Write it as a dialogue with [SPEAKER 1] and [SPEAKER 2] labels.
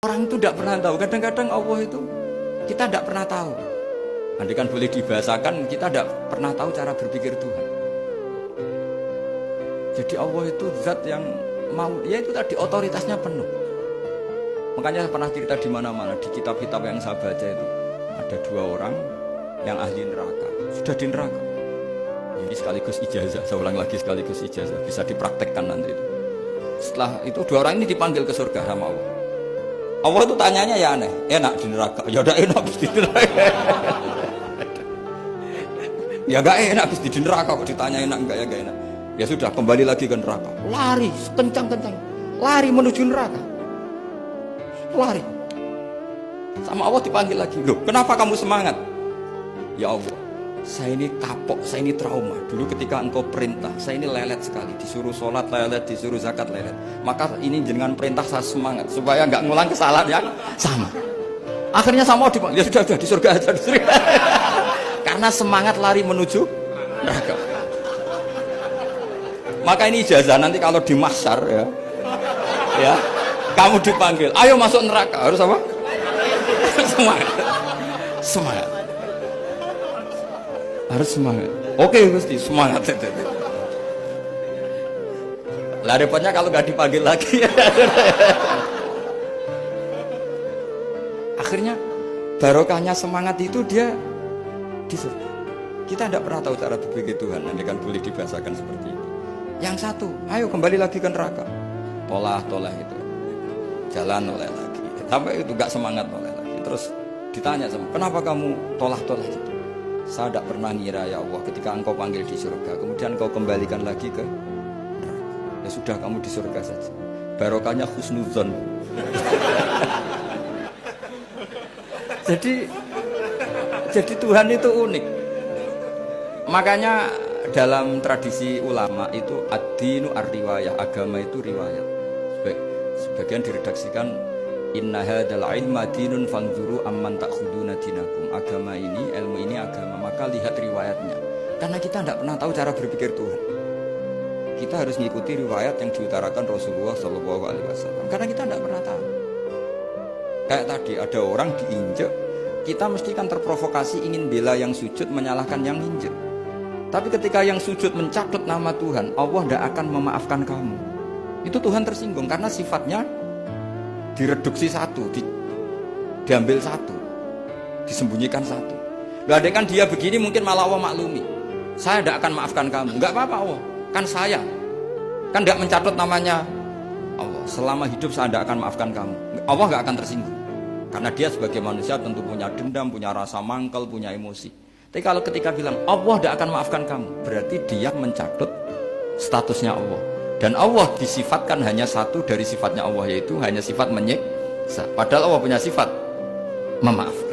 [SPEAKER 1] Orang itu tidak pernah tahu. Kadang-kadang Allah itu kita tidak pernah tahu. Andai kan boleh dibahasakan, kita tidak pernah tahu cara berpikir Tuhan. Jadi Allah itu zat yang mau, ya itu tadi otoritasnya penuh. Makanya saya pernah cerita di mana-mana, di kitab-kitab yang saya baca itu ada 2 orang yang ahli neraka, sudah di neraka. Ini sekaligus ijazah, saya ulang lagi sekaligus ijazah, bisa dipraktekkan nanti itu. Setelah itu 2 orang ini dipanggil ke surga sama Allah. Allah itu tanyanya ya aneh, enak di neraka, ya udah enak di neraka. Ya gak enak di neraka, kok ditanya enak enggak, ya gak enak. Ya sudah, kembali lagi ke neraka, lari kencang-kencang, lari menuju neraka, lari. Sama Allah dipanggil lagi, loh kenapa kamu semangat? Ya Allah, saya ini kapok, saya ini trauma. Dulu ketika engkau perintah, saya ini lelet sekali. Disuruh sholat lelet, disuruh zakat lelet. Maka ini dengan perintah saya semangat supaya nggak ngulang kesalahan yang sama. Akhirnya sama dipanggil, ya sudah di surga aja, di surga. Karena semangat lari menuju neraka. Maka ini ijazah nanti kalau di mahsyar ya, kamu dipanggil, ayo masuk neraka, harus apa? Semangat, semangat. Harus semangat. Oke Gusti, semangat. Lah repotnya kalau nggak dipanggil lagi. Akhirnya barokahnya semangat itu dia di surga. Kita tidak pernah tahu cara berpikir Tuhan. Nanti kan boleh dibahasakan seperti itu. Yang satu, ayo kembali lagi ke neraka. Tolah itu, jalan oleh lagi. Sampai itu nggak semangat oleh lagi. Terus ditanya sama, kenapa kamu tolah itu? Saya tidak pernah ngira ya Allah ketika engkau panggil di surga kemudian engkau kembalikan lagi ke neraka. Ya sudah, kamu di surga saja, barokahnya husnuzon. jadi Tuhan itu unik. Makanya dalam tradisi ulama itu ad-dinu ar-riwayah, agama itu riwayat. Sebagian diredaksikan inna hadzal ilma dinun fanzuru amman ta'khuduna dinakum. Agama ini, ilmu ini agama, maka lihat riwayatnya. Karena kita tidak pernah tahu cara berpikir Tuhan. Kita harus mengikuti riwayat yang diutarakan Rasulullah SAW. Karena kita tidak pernah tahu. Kayak tadi ada orang diinjek, kita mesti kan terprovokasi ingin bela yang sujud menyalahkan yang injek. Tapi ketika yang sujud mencatat nama Tuhan, Allah tidak akan memaafkan kamu. Itu Tuhan tersinggung karena sifatnya direduksi satu, diambil satu, disembunyikan satu. Loh, ada kan dia begini mungkin malah Allah maklumi. Saya tidak akan maafkan kamu. Enggak apa-apa Allah, kan saya. Kan tidak mencatat namanya Allah. Selama hidup saya tidak akan maafkan kamu. Allah enggak akan tersinggung. Karena dia sebagai manusia tentu punya dendam, punya rasa mangkel, punya emosi. Tapi kalau ketika bilang Allah tidak akan maafkan kamu, berarti dia mencatat statusnya Allah. Dan Allah disifatkan hanya satu dari sifatnya Allah, yaitu hanya sifat menyiksa. Padahal Allah punya sifat memaafkan.